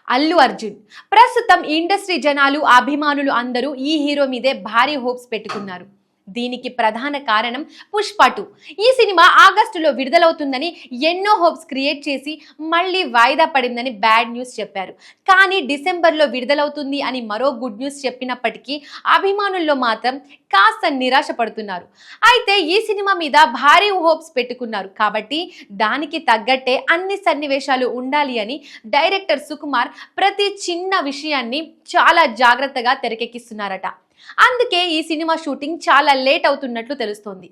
అల్లు అర్జున్ ప్రస్తుతం ఇండస్ట్రీ జనాలు అభిమానులు అందరూ ఈ హీరో మీదే భారీ హోప్స్ పెట్టుకున్నారు. దీనికి ప్రధాన కారణం పుష్ప 2. ఈ సినిమా ఆగస్టులో విడుదలవుతుందని ఎన్నో హోప్స్ క్రియేట్ చేసి మళ్ళీ వాయిదా పడిందని బ్యాడ్ న్యూస్ చెప్పారు. కానీ డిసెంబర్లో విడుదలవుతుంది అని మరో గుడ్ న్యూస్ చెప్పినప్పటికీ అభిమానుల్లో మాత్రం కాస్త నిరాశ పడుతున్నారు. అయితే ఈ సినిమా మీద భారీ హోప్స్ పెట్టుకున్నారు కాబట్టి దానికి తగ్గట్టే అన్ని సన్నివేశాలు ఉండాలి అని డైరెక్టర్ సుకుమార్ ప్రతి చిన్న విషయాన్ని చాలా జాగ్రత్తగా తెరకెక్కిస్తున్నారట. అందుకే ఈ సినిమా షూటింగ్ చాలా లేట్ అవుతున్నట్లు తెలుస్తోంది.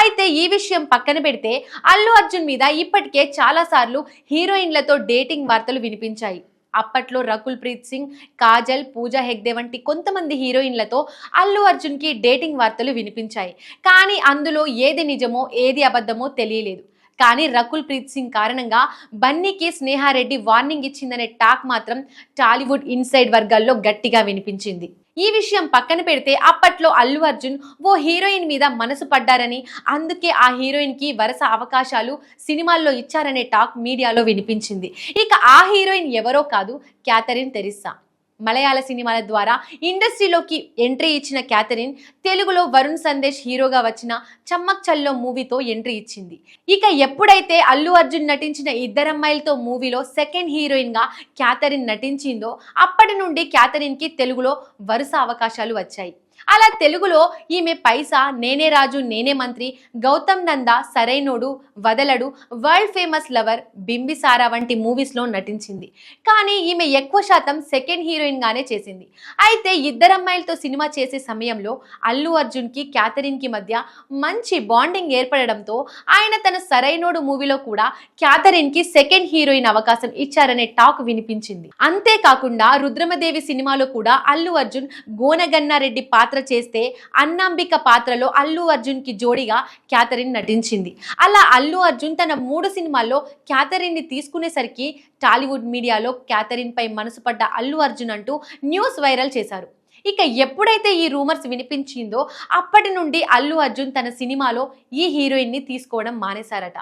అయితే ఈ విషయం పక్కన పెడితే అల్లు అర్జున్ మీద ఇప్పటికే చాలా సార్లు హీరోయిన్లతో డేటింగ్ వార్తలు వినిపించాయి. అప్పట్లో రకుల్ ప్రీత్ సింగ్, కాజల్, పూజా హెగ్డే వంటి కొంతమంది హీరోయిన్లతో అల్లు అర్జున్ కి డేటింగ్ వార్తలు వినిపించాయి. కానీ అందులో ఏది నిజమో ఏది అబద్ధమో తెలియలేదు. కానీ రకుల్ ప్రీత్ సింగ్ కారణంగా బన్నీకి స్నేహారెడ్డి వార్నింగ్ ఇచ్చిందనే టాక్ మాత్రం టాలీవుడ్ ఇన్సైడ్ వర్గాల్లో గట్టిగా వినిపించింది. ఈ విషయం పక్కన పెడితే అప్పట్లో అల్లు అర్జున్ ఓ హీరోయిన్ మీద మనసు పడ్డారని, అందుకే ఆ హీరోయిన్ కి వరుస అవకాశాలు సినిమాల్లో ఇచ్చారనే టాక్ మీడియాలో వినిపించింది. ఇక ఆ హీరోయిన్ ఎవరో కాదు, క్యాథరిన్ తెరిస్సా. మలయాళ సినిమాల ద్వారా ఇండస్ట్రీలోకి ఎంట్రీ ఇచ్చిన క్యాథరిన్ తెలుగులో వరుణ్ సందేశ్ హీరోగా వచ్చిన చమ్మక్ చల్లో మూవీతో ఎంట్రీ ఇచ్చింది. ఇక ఎప్పుడైతే అల్లు అర్జున్ నటించిన ఇద్దరమ్మాయిలతో మూవీలో సెకండ్ హీరోయిన్ గా క్యాథరిన్ నటించిందో అప్పటి నుండి క్యాథరిన్ కి తెలుగులో వరుస అవకాశాలు వచ్చాయి. అలా తెలుగులో ఈమె పైసా, నేనే రాజు నేనే మంత్రి, గౌతమ్ నంద, సరైనోడు, వదలడు, వరల్డ్ ఫేమస్ లవర్, బింబిసారా వంటి మూవీస్లో నటించింది. కానీ ఈమె ఎక్కువ శాతం సెకండ్ హీరోయిన్ గానే చేసింది. అయితే ఇద్దరమ్మాయిలతో సినిమా చేసే సమయంలో అల్లు అర్జున్ కి క్యాథరిన్ కి మధ్య మంచి బాండింగ్ ఏర్పడడంతో ఆయన తన సరైనోడు మూవీలో కూడా క్యాథరిన్ కి సెకండ్ హీరోయిన్ అవకాశం ఇచ్చారనే టాక్ వినిపించింది. అంతేకాకుండా రుద్రమదేవి సినిమాలో కూడా అల్లు అర్జున్ గోనగన్నారెడ్డి పాత్ర చేస్తే అన్నాంబిక పాత్రలో అల్లు అర్జున్ కి జోడిగా క్యాథరిన్ నటించింది. అలా అల్లు అర్జున్ తన 3 సినిమాల్లో క్యాథరిన్ ని తీసుకునేసరికి టాలీవుడ్ మీడియాలో క్యాథరిన్ పై మనసు పడ్డ అల్లు అర్జున్ అంటూ న్యూస్ వైరల్ చేశారు. ఇక ఎప్పుడైతే ఈ రూమర్స్ వినిపించిందో అప్పటి నుండి అల్లు అర్జున్ తన సినిమాలో ఈ హీరోయిన్ ని తీసుకోవడం మానేశారట.